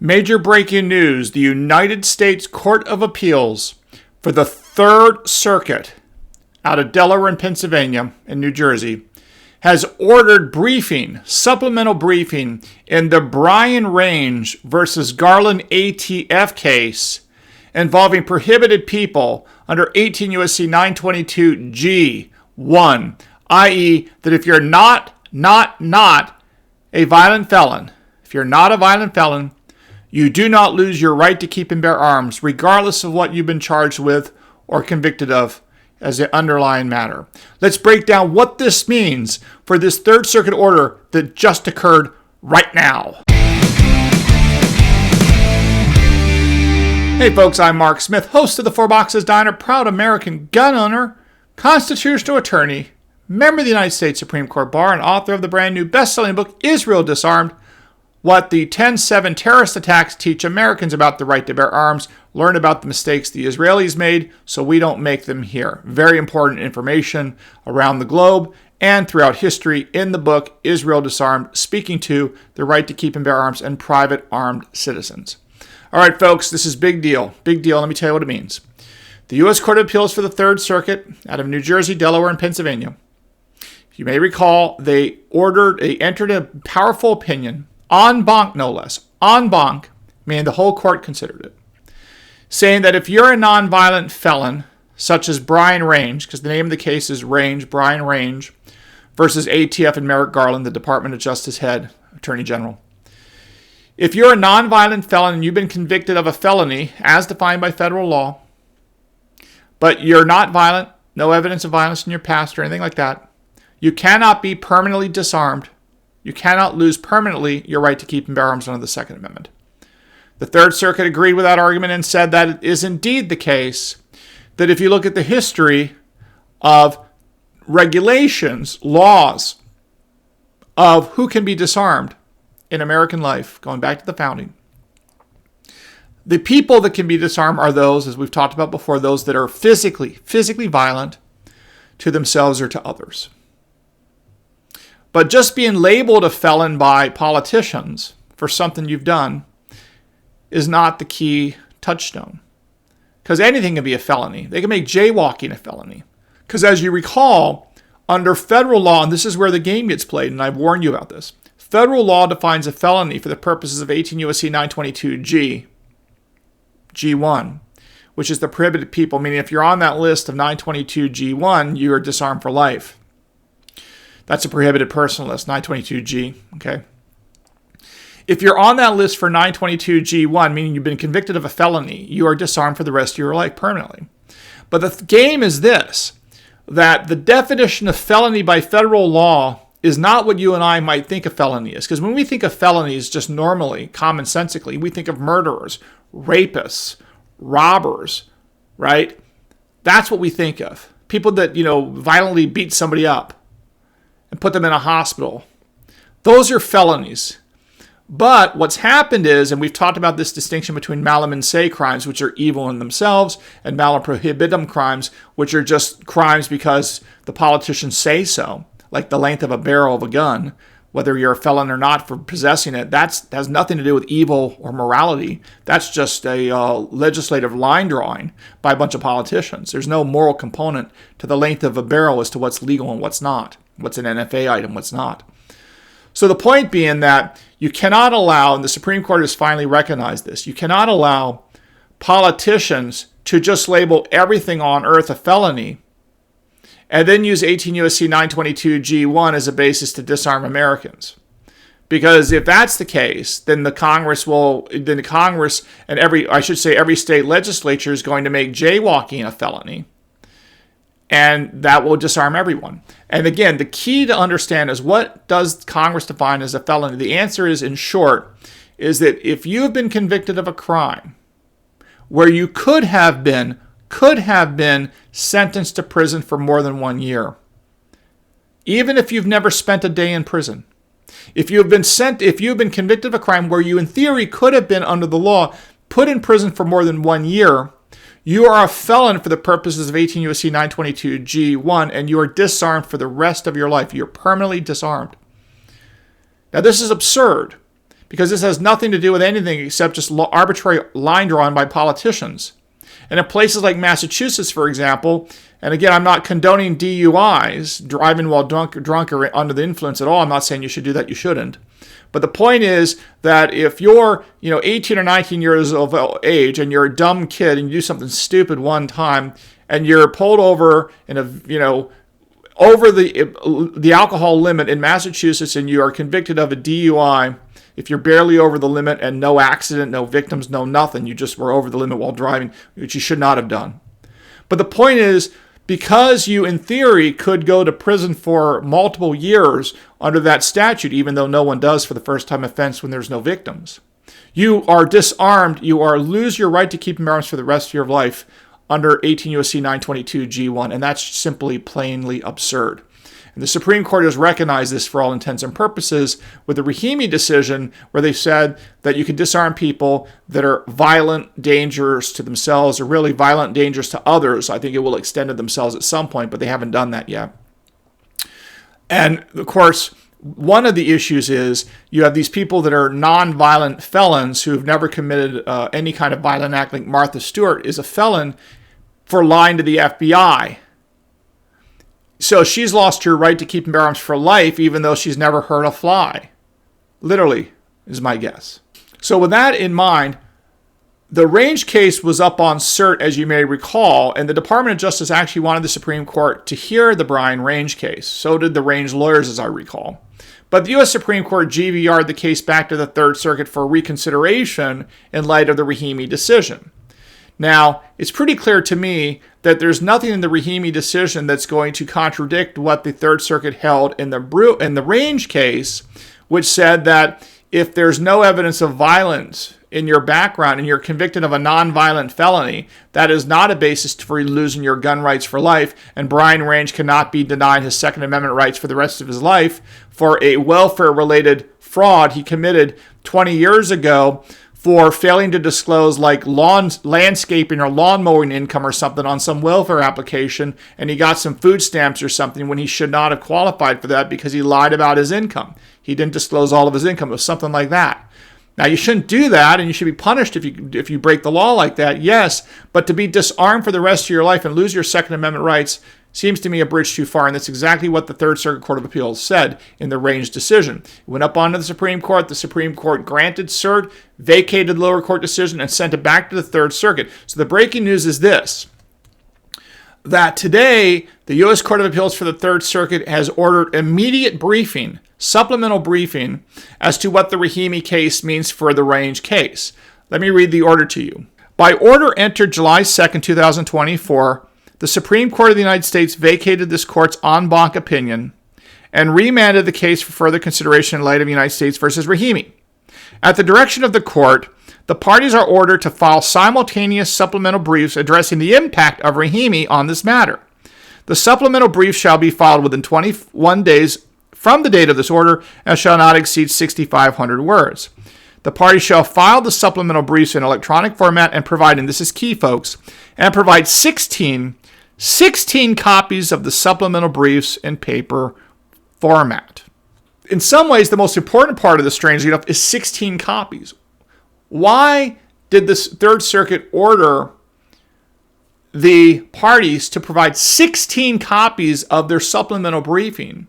Major breaking news. The United States Court of Appeals for the Third Circuit out of Delaware and Pennsylvania and New Jersey has ordered supplemental briefing in the Bryan Range versus Garland ATF case involving prohibited people under 18 U.S.C. 922 G1, i.e. that if you're not a violent felon, you do not lose your right to keep and bear arms, regardless of what you've been charged with or convicted of as the underlying matter. Let's break down what this means for this Third Circuit order that just occurred right now. Hey folks, I'm Mark Smith, host of the Four Boxes Diner, proud American gun owner, constitutional attorney, member of the United States Supreme Court Bar, and author of the brand new best-selling book, Israel Disarmed: What the 10/7 Terrorist Attacks Teach Americans About the Right to Bear Arms. Learn about the mistakes the Israelis made so we don't make them here. Very important information around the globe and throughout history in the book, Israel Disarmed, speaking to the right to keep and bear arms and private armed citizens. All right, folks, this is big deal. Big deal. Let me tell you what it means. The U.S. Court of Appeals for the Third Circuit out of New Jersey, Delaware, and Pennsylvania. If you may recall, they entered a powerful opinion, en banc no less, en banc, meaning the whole court considered it, saying that if you're a nonviolent felon, such as Bryan Range, because the name of the case is Bryan Range versus ATF and Merrick Garland, the Department of Justice head, Attorney General. If you're a nonviolent felon and you've been convicted of a felony as defined by federal law, but you're not violent, no evidence of violence in your past or anything like that, you cannot be permanently disarmed. You cannot lose permanently your right to keep and bear arms under the Second Amendment. The Third Circuit agreed with that argument and said that it is indeed the case that if you look at the history of regulations, laws of who can be disarmed in American life, going back to the founding, the people that can be disarmed are those, as we've talked about before, those that are physically violent to themselves or to others. But just being labeled a felon by politicians for something you've done is not the key touchstone. Because anything can be a felony. They can make jaywalking a felony. Because as you recall, under federal law, and this is where the game gets played, and I've warned you about this, federal law defines a felony for the purposes of 18 U.S.C. 922 G1, which is the prohibited people, meaning if you're on that list of 922 G1, you are disarmed for life. That's a prohibited person list, 922G, okay? If you're on that list for 922G1, meaning you've been convicted of a felony, you are disarmed for the rest of your life permanently. But the game is this, that the definition of felony by federal law is not what you and I might think a felony is. Because when we think of felonies, just normally, commonsensically, we think of murderers, rapists, robbers, right? That's what we think of. People that, violently beat somebody up and put them in a hospital. Those are felonies. But what's happened is, and we've talked about this distinction between malum in se crimes, which are evil in themselves, and malum prohibitum crimes, which are just crimes because the politicians say so, like the length of a barrel of a gun, whether you're a felon or not for possessing it. That has nothing to do with evil or morality. That's just a legislative line drawing by a bunch of politicians. There's no moral component to the length of a barrel as to what's legal and what's not, what's an NFA item, what's not. So the point being that you cannot allow, and the Supreme Court has finally recognized this, you cannot allow politicians to just label everything on earth a felony and then use 18 U.S.C. 922 G1 as a basis to disarm Americans. Because if that's the case, then Congress and every state legislature is going to make jaywalking a felony. And that will disarm everyone. And again, the key to understand is, what does Congress define as a felony? The answer is, in short, is that if you have been convicted of a crime where you could have been sentenced to prison for more than 1 year, even if you've never spent a day in prison, if you've been convicted of a crime where you in theory could have been, under the law, put in prison for more than 1 year, you are a felon for the purposes of 18 U.S.C. 922 G1, and you are disarmed for the rest of your life. You're permanently disarmed. Now, this is absurd, because this has nothing to do with anything except just arbitrary line drawing by politicians. And in places like Massachusetts, for example, and again, I'm not condoning DUIs, driving while drunk or under the influence at all. I'm not saying you should do that. You shouldn't. But the point is that if you're, 18 or 19 years of age and you're a dumb kid and you do something stupid one time and you're pulled over in over the alcohol limit in Massachusetts and you are convicted of a DUI, if you're barely over the limit and no accident, no victims, no nothing, you just were over the limit while driving, which you should not have done. But the point is, because you, in theory, could go to prison for multiple years under that statute, even though no one does for the first-time offense when there's no victims, you are disarmed. You lose your right to keep and bear arms for the rest of your life under 18 U.S.C. 922 G1, and that's simply plainly absurd. And the Supreme Court has recognized this for all intents and purposes with the Rahimi decision, where they said that you can disarm people that are violent, dangerous to themselves, or really violent, dangerous to others. I think it will extend to themselves at some point, but they haven't done that yet. And of course, one of the issues is you have these people that are non-violent felons who have never committed any kind of violent act, like Martha Stewart is a felon for lying to the FBI. So she's lost her right to keep and bear arms for life, even though she's never hurt a fly. Literally, is my guess. So with that in mind, the Range case was up on cert, as you may recall, and the Department of Justice actually wanted the Supreme Court to hear the Brian Range case. So did the Range lawyers, as I recall. But the U.S. Supreme Court GVR'd the case back to the Third Circuit for reconsideration in light of the Rahimi decision. Now, it's pretty clear to me that there's nothing in the Rahimi decision that's going to contradict what the Third Circuit held in the Range case, which said that if there's no evidence of violence in your background and you're convicted of a non-violent felony, that is not a basis for losing your gun rights for life, and Brian Range cannot be denied his Second Amendment rights for the rest of his life for a welfare-related fraud he committed 20 years ago for failing to disclose like landscaping or lawn mowing income or something on some welfare application, and he got some food stamps or something when he should not have qualified for that because he lied about his income. He didn't disclose all of his income. It was something like that. Now, you shouldn't do that, and you should be punished if you break the law like that, yes, but to be disarmed for the rest of your life and lose your Second Amendment rights seems to me a bridge too far, and that's exactly what the Third Circuit Court of Appeals said in the Range decision. It went up onto the Supreme Court. The Supreme Court granted cert, vacated the lower court decision, and sent it back to the Third Circuit. So the breaking news is this, that today the U.S. Court of Appeals for the Third Circuit has ordered immediate briefing, supplemental briefing, as to what the Rahimi case means for the Range case. Let me read the order to you. By order entered July 2nd, 2024, the Supreme Court of the United States vacated this court's en banc opinion and remanded the case for further consideration in light of United States v. Rahimi. At the direction of the court, the parties are ordered to file simultaneous supplemental briefs addressing the impact of Rahimi on this matter. The supplemental brief shall be filed within 21 days from the date of this order and shall not exceed 6,500 words. The parties shall file the supplemental briefs in electronic format and provide, and this is key, folks, and provide 16 copies of the supplemental briefs in paper format. In some ways, the most important part of this, strangely enough, is 16 copies. Why did the Third Circuit order the parties to provide 16 copies of their supplemental briefing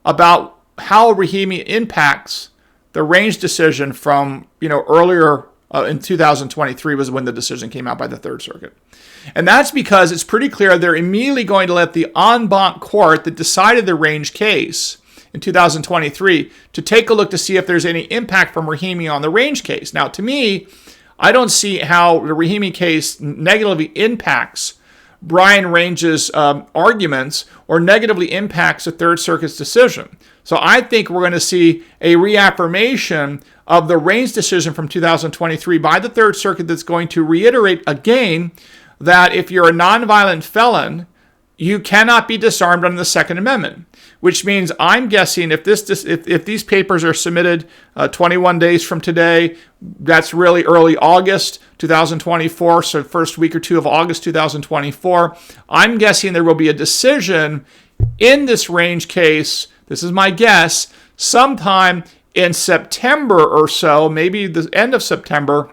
about how Rahimi impacts the Range decision from, earlier in 2023 was when the decision came out by the Third Circuit? And that's because it's pretty clear they're immediately going to let the en banc court that decided the Range case in 2023 to take a look to see if there's any impact from Rahimi on the Range case. Now, to me, I don't see how the Rahimi case negatively impacts Brian Range's arguments or negatively impacts the Third Circuit's decision. So I think we're going to see a reaffirmation of the Range decision from 2023 by the Third Circuit that's going to reiterate again that if you're a nonviolent felon, you cannot be disarmed under the Second Amendment, which means I'm guessing if these papers are submitted 21 days from today, that's really early August 2024, so first week or two of August 2024, I'm guessing there will be a decision in this Range case, this is my guess, sometime in September or so, maybe the end of September.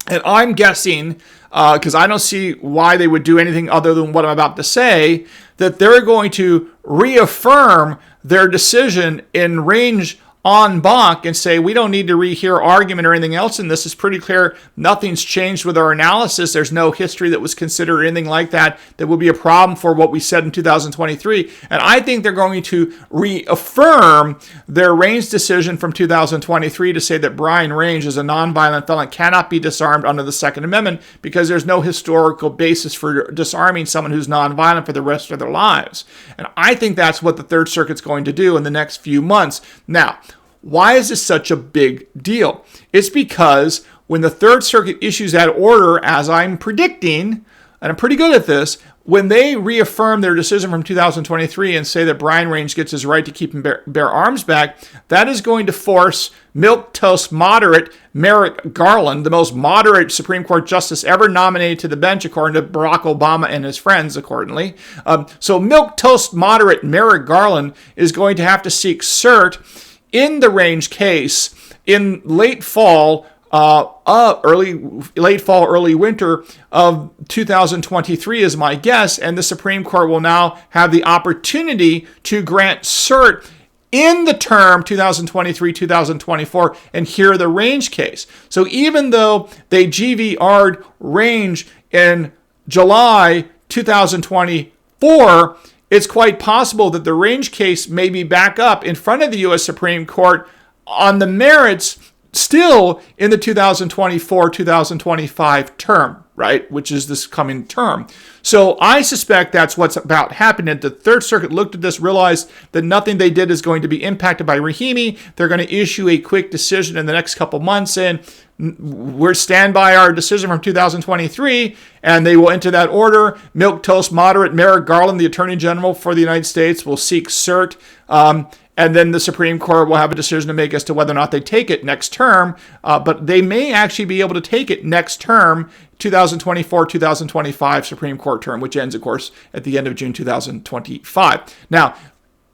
And I'm guessing, because I don't see why they would do anything other than what I'm about to say, that they're going to reaffirm their decision in range en banc and say, we don't need to rehear argument or anything else in this. It's pretty clear nothing's changed with our analysis. There's no history that was considered or anything like that that would be a problem for what we said in 2023. And I think they're going to reaffirm their Range decision from 2023 to say that Brian Range is a nonviolent felon, cannot be disarmed under the Second Amendment because there's no historical basis for disarming someone who's nonviolent for the rest of their lives. And I think that's what the Third Circuit's going to do in the next few months. Now, why is this such a big deal? It's because when the Third Circuit issues that order, as I'm predicting, and I'm pretty good at this, when they reaffirm their decision from 2023 and say that Brian Range gets his right to keep and bear arms back, that is going to force milquetoast moderate Merrick Garland, the most moderate Supreme Court justice ever nominated to the bench, according to Barack Obama and his friends, accordingly. So milquetoast moderate Merrick Garland is going to have to seek cert in the Range case in late fall, early winter of 2023 is my guess, and the Supreme Court will now have the opportunity to grant cert in the term 2023-2024 and hear the Range case. So even though they GVR'd Range in July 2024, it's quite possible that the Range case may be back up in front of the U.S. Supreme Court on the merits still in the 2024-2025 term, right, which is this coming term. So I suspect that's what's about happening. The Third Circuit looked at this, realized that nothing they did is going to be impacted by Rahimi. They're going to issue a quick decision in the next couple months, and we're stand by our decision from 2023, and they will enter that order. Milquetoast moderate Merrick Garland, the Attorney General for the United States, will seek cert, and then the Supreme Court will have a decision to make as to whether or not they take it next term. But they may actually be able to take it next term, 2024-2025 Supreme Court term, which ends, of course, at the end of June 2025. Now,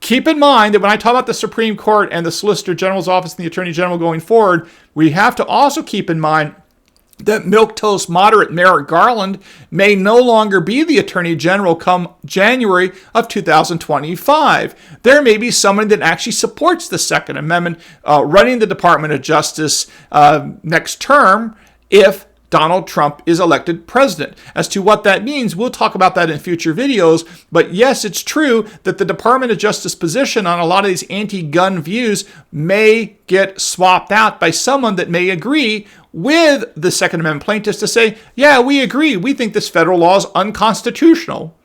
keep in mind that when I talk about the Supreme Court and the Solicitor General's office and the Attorney General going forward, we have to also keep in mind that milquetoast moderate Merrick Garland may no longer be the Attorney General come January of 2025. There may be someone that actually supports the Second Amendment running the Department of Justice next term if Donald Trump is elected president. As to what that means, we'll talk about that in future videos. But yes, it's true that the Department of Justice position on a lot of these anti-gun views may get swapped out by someone that may agree with the Second Amendment plaintiffs to say, yeah, we agree. We think this federal law is unconstitutional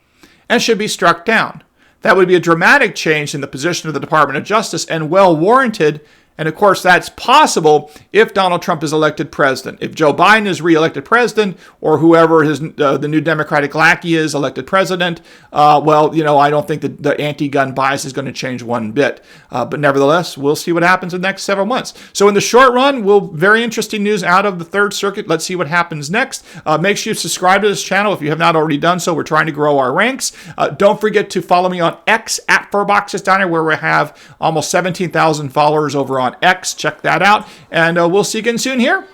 and should be struck down. That would be a dramatic change in the position of the Department of Justice and well warranted. And of course, that's possible if Donald Trump is elected president. If Joe Biden is reelected president, or whoever the new Democratic lackey is elected president, I don't think that the anti-gun bias is going to change one bit. But nevertheless, we'll see what happens in the next several months. So in the short run, very interesting news out of the Third Circuit. Let's see what happens next. Make sure you subscribe to this channel if you have not already done so. We're trying to grow our ranks. Don't forget to follow me on X at 4Boxes Diner, where we have almost 17,000 followers over on X. Check that out, and we'll see you again soon here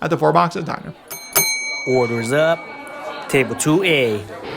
at the 4Boxes Diner. Orders up. Table 2A.